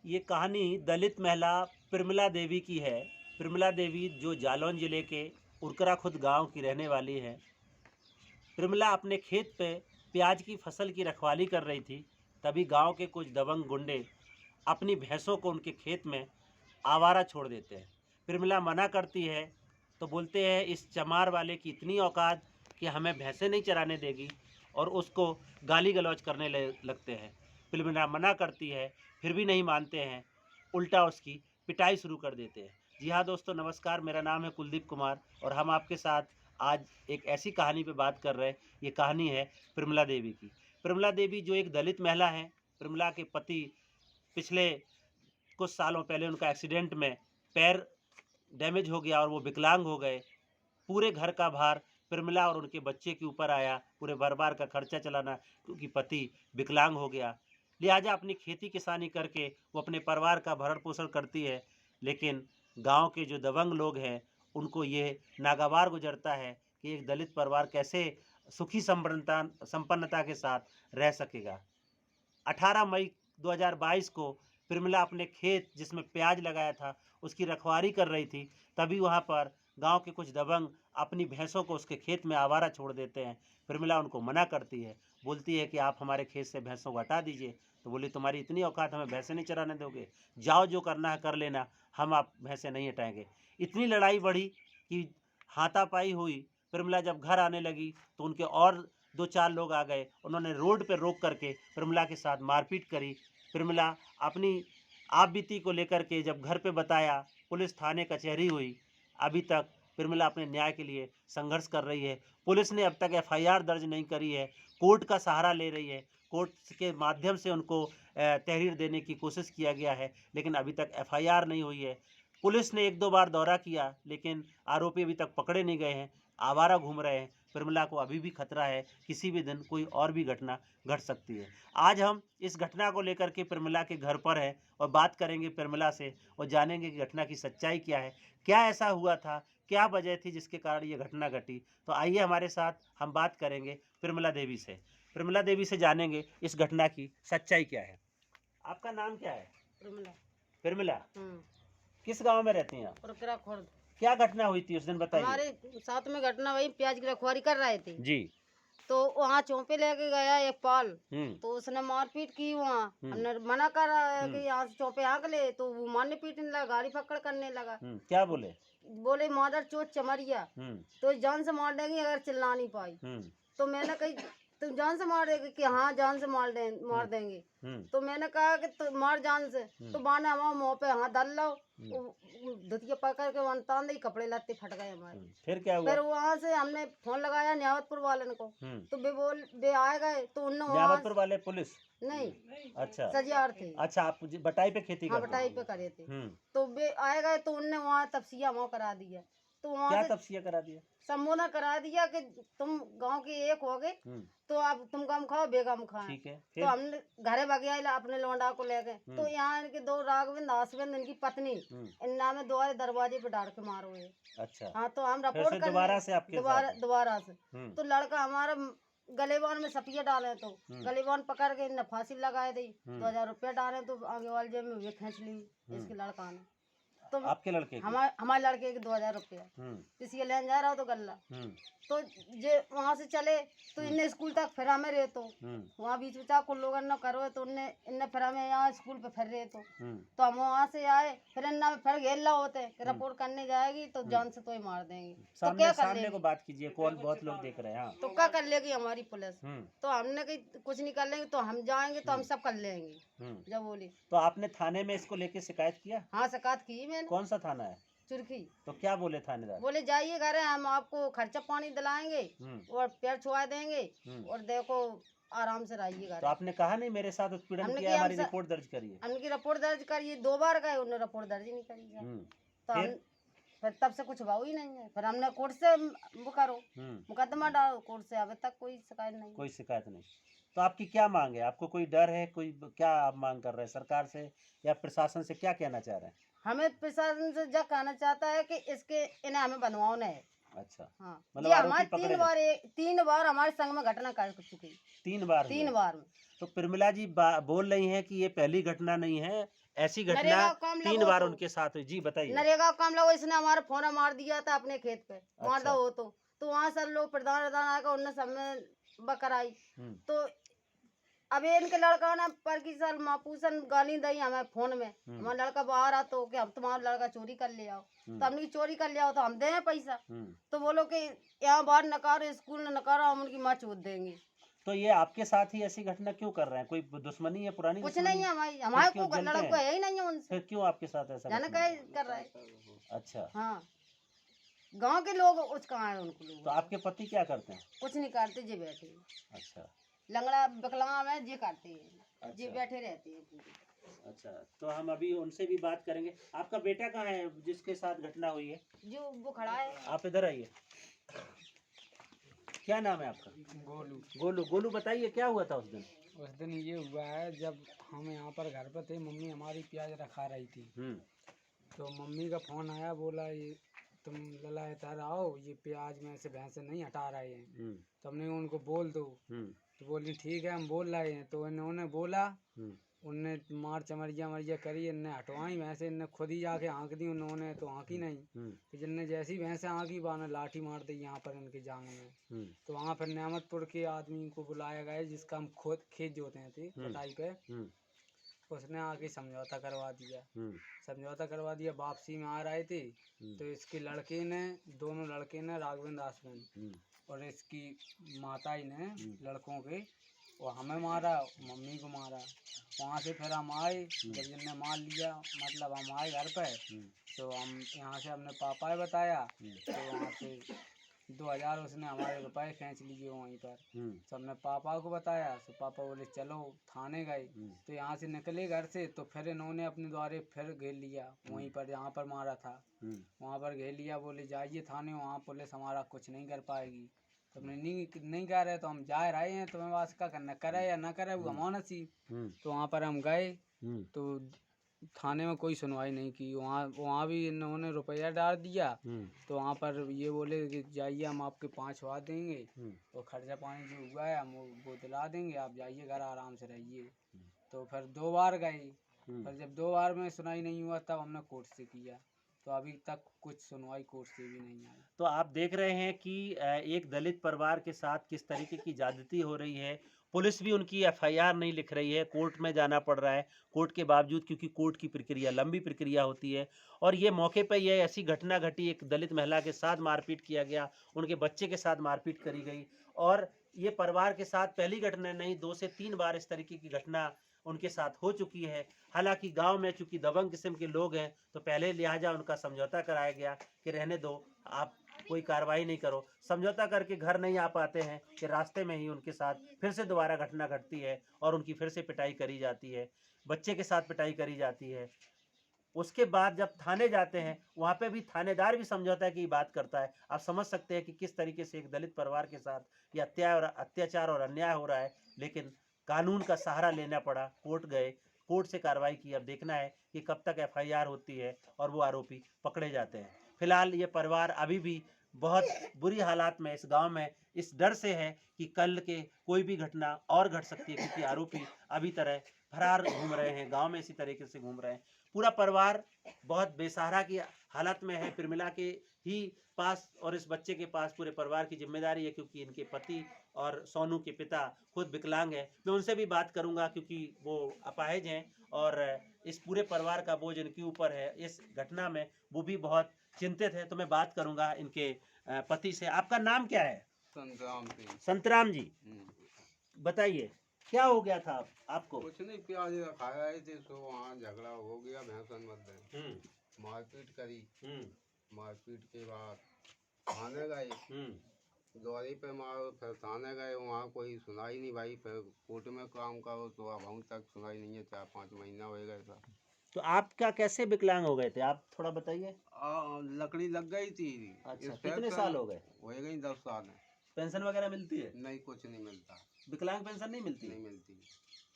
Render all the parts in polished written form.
ये कहानी दलित महिला प्रमिला देवी की है। प्रमिला देवी जो जालौन ज़िले के उरकरा खुद गांव की रहने वाली है। प्रमिला अपने खेत पे प्याज की फसल की रखवाली कर रही थी, तभी गांव के कुछ दबंग गुंडे अपनी भैंसों को उनके खेत में आवारा छोड़ देते हैं। प्रमिला मना करती है तो बोलते हैं इस चमार वाले की इतनी औकात कि हमें भैंसें नहीं चराने देगी, और उसको गाली गलौज करने लगते हैं। प्रमिला मना करती है, फिर भी नहीं मानते हैं, उल्टा उसकी पिटाई शुरू कर देते हैं। जी हाँ दोस्तों, नमस्कार, मेरा नाम है कुलदीप कुमार और हम आपके साथ आज एक ऐसी कहानी पे बात कर रहे हैं। ये कहानी है प्रमिला देवी की। प्रमिला देवी जो एक दलित महिला है। प्रमिला के पति पिछले कुछ सालों पहले उनका एक्सीडेंट में पैर डैमेज हो गया और वो विकलांग हो गए। पूरे घर का भार प्रमिला और उनके बच्चे के ऊपर आया, पूरे बार का खर्चा चलाना, क्योंकि पति विकलांग हो गया। लिहाजा अपनी खेती किसानी करके वो अपने परिवार का भरण पोषण करती है। लेकिन गांव के जो दबंग लोग हैं उनको ये नागवार गुजरता है कि एक दलित परिवार कैसे सुखी संपन्नता के साथ रह सकेगा। 18 मई 2022 को प्रमिला अपने खेत जिसमें प्याज लगाया था उसकी रखवाली कर रही थी, तभी वहाँ पर गांव के कुछ दबंग अपनी भैंसों को उसके खेत में आवारा छोड़ देते हैं। प्रमिला उनको मना करती है, बोलती है कि आप हमारे खेत से भैंसों को हटा दीजिए। तो बोली तुम्हारी इतनी औकात, हमें भैंसें नहीं चराने दोगे? जाओ, जो करना है कर लेना, हम आप भैंसें नहीं हटाएंगे। इतनी लड़ाई बढ़ी कि हाथापाई हुई। प्रमिला जब घर आने लगी तो उनके और 2-4 लोग आ गए। उन्होंने रोड पर रोक करके प्रमिला के साथ मारपीट करी। प्रमिला अपनी आप बीती को लेकर के जब घर पे बताया, पुलिस थाने कचहरी हुई। अभी तक प्रमिला अपने न्याय के लिए संघर्ष कर रही है। पुलिस ने अब तक एफआईआर दर्ज नहीं करी है, कोर्ट का सहारा ले रही है। कोर्ट के माध्यम से उनको तहरीर देने की कोशिश किया गया है, लेकिन अभी तक एफआईआर नहीं हुई है। पुलिस ने 1-2 बार दौरा किया, लेकिन आरोपी अभी तक पकड़े नहीं गए हैं, आवारा घूम रहे हैं। प्रमिला को अभी भी खतरा है, किसी भी दिन कोई और भी घटना घट सकती है। आज हम इस घटना को लेकर के प्रमिला के घर पर हैं और बात करेंगे प्रमिला से और जानेंगे कि घटना की सच्चाई क्या है, क्या ऐसा हुआ था, क्या वजह थी जिसके कारण ये घटना घटी। तो आइए हमारे साथ हम बात करेंगे प्रमिला देवी से। प्रमिला देवी से जानेंगे इस घटना की सच्चाई क्या है। आपका नाम क्या है? प्रमिला। प्रमिला, किस गांव में रहती हैं आप? उरकरा खुर्द। क्या घटना हुई थी उस दिन, बताइए। हमारे साथ में घटना वही प्याज की रखवाली कर रहे थे जी। तो वहाँ चौंपे लेके गया एक पाल, तो उसने मारपीट की वहाँ। हमने मना करा कि यहाँ से चौंपे हाँक ले, तो वो मारने पीटने लगा, गाड़ी पकड़ करने लगा। क्या बोले? बोले मादर चोट चमरिया, तो जान से मार देंगे अगर चिल्ला नहीं पाई। तो मैंने कही तुम जान से मार देंगे कि हाँ जान से मार देंगे। तो मैंने कहा कि तो मार जान से। तो बाने हमारे मुँह पे हाथ डाल लो, धुतिया पकड़ के वहाँ तान दी, कपड़े लत्ते फट गए हमारे। फिर क्या हुआ? फिर वहाँ से हमने फोन लगाया न्यावतपुर वाले को, तो वे आए गए। तो उन्होंने न्यावतपुर वाले पुलिस नहीं, अच्छा सजियार थे। अच्छा, आप बटाई पे खेती हाँ, करते बटाई थे? पे करे थे। तो वे आए गए तो उनने वहाँ तपसिया वहाँ करा दिया। तो वहाँ क्या से तपसिया करा दिया? संबोधन करा दिया कि तुम गांव के एक हो गए, तो अब तुम गम खाओ बेगम खाओ। ठीक है। तो हमने घरे बगैया अपने लौंडा को लेके, तो यहाँ इनके 2 राघविंद आसविंद इनकी पत्नी इन्ना में द्वारे दरवाजे पे डाल के मारो है। अच्छा। हाँ, तो हम रिपोर्ट कर दोबारा से आपके दोबारा से तो लड़का हमारा गलेबान में सपिया डाले, तो गलेबान पकड़ के इन्हें फांसी लगाए दी। 2000 रुपया डाले तो आगे वाले जेब में वे खींच ली इसके लड़का ने। तो आपके लड़के हमारे लड़के के 2000 रुपया किसी के लेने जा रहा हो तो गल्ला। तो जे वहाँ से चले तो इन्हें स्कूल तक फिर हमें रहे, तो वहाँ बीच में कुल लोग न करो, तो इन्हें फिर हमें यहाँ स्कूल पे फिर रहे। तो हम वहाँ से आए, फिर इन्ना में फिर घेर ला होते रिपोर्ट करने जाएगी तो जान से तो ही मार देंगे। तो क्या कर लेगी? को बात कीजिए, कौन बहुत लोग देख रहे हैं। तो क्या कर लेगी हमारी पुलिस? तो हमने कही कुछ नहीं कर लेंगे, तो हम जाएंगे तो हम सब कर लेंगे जब बोली। तो आपने थाने में इसको लेके शिकायत किया? हाँ, शिकायत की मैंने। कौन सा थाना है? चुरखी। तो क्या बोले थानेदार? बोले जाइए घर, हम आपको खर्चा पानी दिलाएंगे और पैर छुआ देंगे और देखो आराम से रहिए घर। तो आपने कहा नहीं मेरे साथ उत्पीड़न किया, हमारी रिपोर्ट दर्ज करिए? हमने रिपोर्ट दर्ज करिए, 2 बार गए, उन्होंने रिपोर्ट दर्ज ही नहीं करी। तो हम फिर तब से कुछ हुआ ही नहीं है। फिर हमने कोर्ट से वो करो मुकदमा डालो, कोर्ट से अभी तक कोई शिकायत नहीं। कोई शिकायत नहीं। तो आपकी क्या मांग है? आपको कोई डर है? कोई क्या आप मांग कर रहे हैं सरकार से या प्रशासन से, क्या कहना चाह रहे हैं? हमें प्रशासन से जब कहना चाहता है कि इन्हें हमें बनवाना है। अच्छा, हाँ मतलब ये आरोपी हमारे पकड़े तीन बार हमारे संग में घटना कर चुकी। 3 बार 3 हुए। बार में। तो प्रमिला जी बोल रही हैं कि ये पहली घटना नहीं है, ऐसी घटना नरेगा का काम 3 लगो बार तो उनके साथ हुई। जी बताइए। नरेगा का काम लगो, इसने हमारा फोन मार दिया था अपने खेत पे, मार अच्छा। दो हो तो वहाँ सर लोग प्रधान आकर उनने सब में बकराई। हम्म। तो अब ये इनके लड़का ने पर की साल मापूसन गाली दी हमें फोन में, हमारा लड़का बाहर आ तो कि हम तुम्हारा लड़का चोरी कर ले आओ, तो हमने की चोरी कर ले आओ तो हम दें पैसा, तो बोलो कि यहाँ बाहर नकारो, स्कूल ने नकारो, हम उनकी माँ चोट देंगे। तो ये आपके साथ ही ऐसी घटना क्यों कर रहे हैं? कोई दुश्मनी है, पुरानी कुछ दुश्मनी? नहीं है हमारी, हमारे क्यों को जलते लड़का हैं? है ही नहीं है उनसे, फिर क्यों आपके साथ ऐसा जाने घटना? का कर रहा है। अच्छा। हाँ गांव के लोग उच कहाँ है उनको लोग। तो आपके पति क्या करते हैं? कुछ नहीं करते, जे बैठे हैं। अच्छा। लंगड़ा बकलवा में जे करते हैं, जे अच्छा। बैठे रहते हैं पूरे। अच्छा, तो हम अभी उनसे भी बात करेंगे। आपका बेटा कहाँ है जिसके साथ घटना हुई है? जो वो खड़ा है। आप इधर आइए। क्या नाम है आपका? गोलू। गोलू। गोलू बताइए क्या हुआ था उस दिन? उस दिन ये हुआ है जब हम यहाँ पर घर पर थे, मम्मी हमारी प्याज रखा रही थी, तो मम्मी का फ़ोन आया, बोला ये तुम लला इधर आओ, ये प्याज में से भैंसे नहीं हटा रहे हैं। तो हमने उनको बोल दो, तो बोली ठीक है हम बोल रहे हैं। तो इन्होंने बोला, उनने मार चमरिया मरिया करी, इनने हटवाई भैंसे, इनने खुद ही जाके हाँक दी, उन्होंने तो हाँकी नहीं। तो जिनने जैसी भैंसे हाँकी बाने लाठी मार दी यहाँ पर इनके जांग में। तो वहाँ पर नेमतपुर के आदमी को बुलाया गया जिसका हम खुद खेत जोते थे कटाई पे, उसने आके समझौता करवा दिया। समझौता करवा दिया, वापसी में आ रहे थे तो इसके लड़के ने, दोनों लड़के ने, राघवेंद्र आसमान और इसकी माताई ने लड़कों के, वो हमें मारा, मम्मी को मारा। वहाँ से फिर हम आए, जब जिनने मार लिया, मतलब हम आए घर पे, तो हम यहाँ से अपने पापा ने बताया, तो वहाँ से 2000 उसने हमारे रुपए खींच लिए वहीं पर। तो हमने पापा को बताया, तो पापा बोले चलो थाने गए। तो यहाँ से निकले घर से, तो फिर इन्होंने अपने द्वारे फिर घेर लिया वहीं पर जहाँ पर मारा था, वहाँ पर घेर लिया। बोले जाइए थाने, वहाँ पुलिस हमारा कुछ नहीं कर पाएगी। तो हमने नहीं कह रहे, तो हम जा रहे हैं, तुम्हें वास का करना, करे या ना करे वो हमारा नसीब। तो वहाँ पर हम गए, तो थाने में कोई सुनवाई नहीं की। वहाँ भी इन्होंने रुपया डाल दिया। तो वहाँ पर ये बोले कि जाइए हम आपके 5 हुआ देंगे और खर्चा पानी जो हुआ है हम वो दिला देंगे, आप जाइए घर आराम से रहिए। तो फिर 2 बार गए, पर जब 2 बार में सुनाई नहीं हुआ तब हमने कोर्ट से किया, तो अभी तक कुछ सुनवाई कोर्ट से भी नहीं आई। तो आप देख रहे हैं कि एक दलित परिवार के साथ किस तरीके की ज्यादती हो रही है। पुलिस भी उनकी एफआईआर नहीं लिख रही है, कोर्ट में जाना पड़ रहा है, कोर्ट के बावजूद, क्योंकि कोर्ट की प्रक्रिया लंबी प्रक्रिया होती है। और ये मौके पर ये ऐसी घटना घटी, एक दलित महिला के साथ मारपीट किया गया, उनके बच्चे के साथ मारपीट करी गई। और ये परिवार के साथ पहली घटना नहीं, 2 से 3 बार इस तरीके की घटना उनके साथ हो चुकी है। हालांकि गांव में चूंकि दबंग किस्म के लोग हैं, तो पहले लिहाजा उनका समझौता कराया गया कि रहने दो, आप कोई कार्रवाई नहीं करो। समझौता करके घर नहीं आ पाते हैं कि रास्ते में ही उनके साथ फिर से दोबारा घटना घटती है और उनकी फिर से पिटाई करी जाती है, बच्चे के साथ पिटाई करी जाती है। उसके बाद जब थाने जाते हैं, वहाँ पे भी थानेदार भी समझौता की बात करता है। आप समझ सकते हैं कि किस तरीके से एक दलित परिवार के साथ ये अत्याचार और अन्याय हो रहा है। लेकिन कानून का सहारा लेना पड़ा, कोर्ट गए, कोर्ट से कार्रवाई की। अब देखना है कि कब तक एफआईआर होती है और वो आरोपी पकड़े जाते हैं। फिलहाल ये परिवार अभी भी बहुत बुरी हालात में इस गांव में इस डर से है कि कल के कोई भी घटना और घट सकती है, क्योंकि आरोपी अभी तरह फरार घूम रहे हैं, गांव में इसी तरीके से घूम रहे हैं। पूरा परिवार बहुत बेसहारा की हालत में है। प्रमिला के ही पास और इस बच्चे के पास पूरे परिवार की जिम्मेदारी है, क्योंकि इनके पति और सोनू के पिता खुद विकलांग हैं। मैं उनसे भी बात करूंगा क्योंकि वो अपाहिज हैं और इस पूरे परिवार का बोझ इनके ऊपर है। इस घटना में वो भी बहुत चिंतित है। तो मैं बात करूंगा इनके पति से। आपका नाम क्या है? संतराम सिंह। संतराम जी, बताइए क्या हो गया था आपको? कुछ नहीं, प्याज खाया आए थे, तो वहाँ झगड़ा हो गया भैंसन मध्य, मारपीट करी। मारपीट के बाद थाने गए, द्वारी पे मारो, फिर थाने गए, वहाँ कोई सुनाई नहीं भाई। फिर कोर्ट में काम करो, तो अब हम तक सुनाई नहीं है, 4-5 महीना हो गया था। तो आपका कैसे विकलांग हो गए थे, आप थोड़ा बताइए। लकड़ी लग गई थी। अच्छा, कितने साल हो गए? हो गई 10 साल है। पेंशन वगैरह मिलती है? नहीं, कुछ नहीं मिलता। विकलांग पेंशन नहीं मिलती? नहीं मिलती।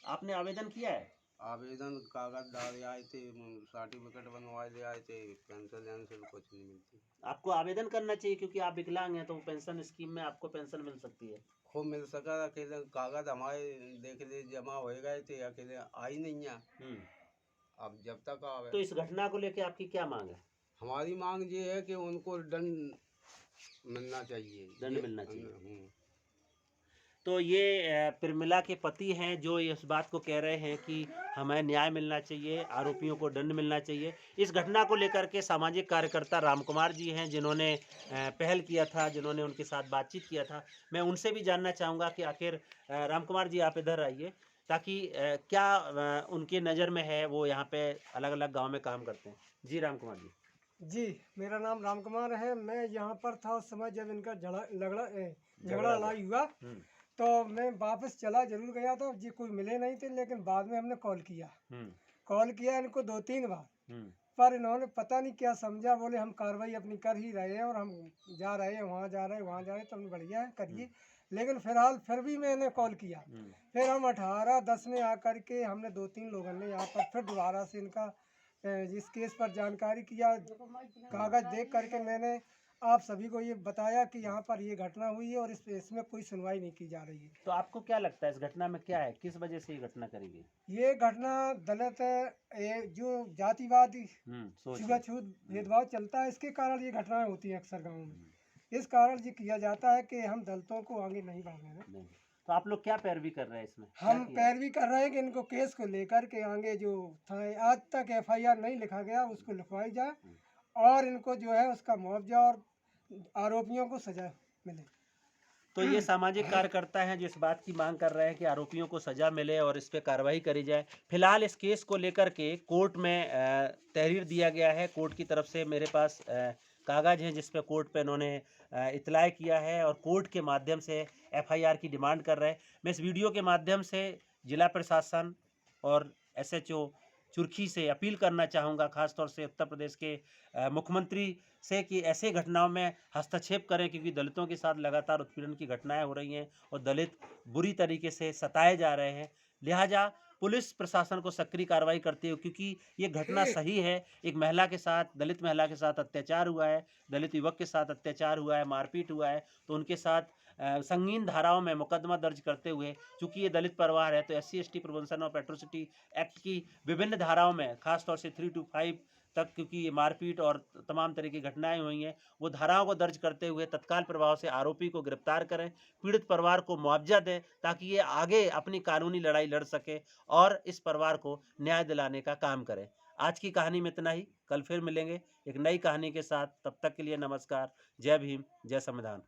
आपने आवेदन किया है? आवेदन कागज डाल आए थे, सर्टिफिकेट बनवा ले आए थे, पेंशन वेंशन कुछ नहीं मिलती। आपको आवेदन करना चाहिए क्योंकि आप विकलांग हैं, तो पेंशन स्कीम में आपको पेंशन मिल सकती है। खूब मिल सका, अकेले कागज हमारे देख ले जमा हो गए थे, अकेले आई नहीं है। अब जब तक आवे। तो इस घटना को लेके आपकी क्या मांग है? हमारी मांग ये है कि उनको दंड मिलना चाहिए। दंड मिलना चाहिए। तो ये प्रमिला के पति हैं जो इस बात को कह रहे हैं कि हमें न्याय मिलना चाहिए, आरोपियों को दंड मिलना चाहिए। इस घटना को लेकर के सामाजिक कार्यकर्ता रामकुमार जी हैं जिन्होंने पहल किया था, जिन्होंने उनके साथ बातचीत किया था। मैं उनसे भी जानना चाहूँगा कि आखिर रामकुमार जी आप इधर आइए, ताकि क्या उनके नज़र में है, वो यहाँ पे अलग अलग गाँव में काम करते हैं। जी रामकुमार जी। जी, मेरा नाम रामकुमार है। मैं यहाँ पर था उस समय जब इनका झगड़ा लड़ाई हुआ, तो मैं वापस चला जरूर गया था जी, कोई मिले नहीं थे। लेकिन बाद में हमने कॉल किया इनको 2-3 बार, पर इन्होंने पता नहीं क्या समझा, बोले हम कार्रवाई अपनी कर ही रहे हैं और हम जा रहे हैं, वहाँ जा रहे हैं, तो हम बढ़िया है करिए। लेकिन फिलहाल फिर भी मैंने कॉल किया, फिर हम 18-10 में आकर के हमने 2-3 लोगों ने यहाँ पर फिर दोबारा से इनका इस केस पर जानकारी किया। कागज देख करके मैंने आप सभी को ये बताया कि यहाँ पर ये घटना हुई है और इसमें कोई सुनवाई नहीं की जा रही है। तो आपको क्या लगता है इस घटना में क्या है, किस वजह से ये घटना करी गई? ये घटना दलित जो जातिवादी छूत भेदभाव चलता है, इसके कारण ये घटनाएं होती हैं अक्सर गाँव में। इस कारण ये किया जाता है कि हम दलितों को आगे नहीं बढ़ाने दें। तो आप लोग क्या पैरवी कर रहे हैं इसमें? हम पैरवी कर रहे हैं कि इनको केस को लेकर के आगे जो आज तक FIR नहीं लिखा गया उसको लिखवाई जाए और इनको जो है उसका मुआवजा और आरोपियों को सजा मिले। तो ये सामाजिक कार्यकर्ता हैं जो इस बात की मांग कर रहे हैं कि आरोपियों को सजा मिले और इस पे कार्रवाई करी जाए। फिलहाल इस केस को लेकर के कोर्ट में तहरीर दिया गया है। कोर्ट की तरफ से मेरे पास कागज़ हैं जिस पे कोर्ट पे इन्होंने इतला किया है और कोर्ट के माध्यम से FIR की डिमांड कर रहे हैं। मैं इस वीडियो के माध्यम से जिला प्रशासन और SHO चुरखी से अपील करना चाहूँगा, ख़ासतौर से उत्तर प्रदेश के मुख्यमंत्री से, कि ऐसे घटनाओं में हस्तक्षेप करें, क्योंकि दलितों के साथ लगातार उत्पीड़न की घटनाएं हो रही हैं और दलित बुरी तरीके से सताए जा रहे हैं। लिहाजा पुलिस प्रशासन को सक्रिय कार्रवाई करती है, क्योंकि ये घटना सही है। एक महिला के साथ, दलित महिला के साथ अत्याचार हुआ है, दलित युवक के साथ अत्याचार हुआ है, मारपीट हुआ है, तो उनके साथ संगीन धाराओं में मुकदमा दर्ज करते हुए, चूंकि ये दलित परिवार है, तो SC/ST prevention of atrocity act की विभिन्न धाराओं में, खासतौर से 3 to 5 तक, क्योंकि ये मारपीट और तमाम तरह की घटनाएं हुई हैं, वो धाराओं को दर्ज करते हुए तत्काल प्रभाव से आरोपी को गिरफ्तार करें, पीड़ित परिवार को मुआवजा दें, ताकि ये आगे अपनी कानूनी लड़ाई लड़ सके और इस परिवार को न्याय दिलाने का काम करें। आज की कहानी में इतना ही। कल फिर मिलेंगे एक नई कहानी के साथ। तब तक के लिए नमस्कार। जय भीम, जय संविधान।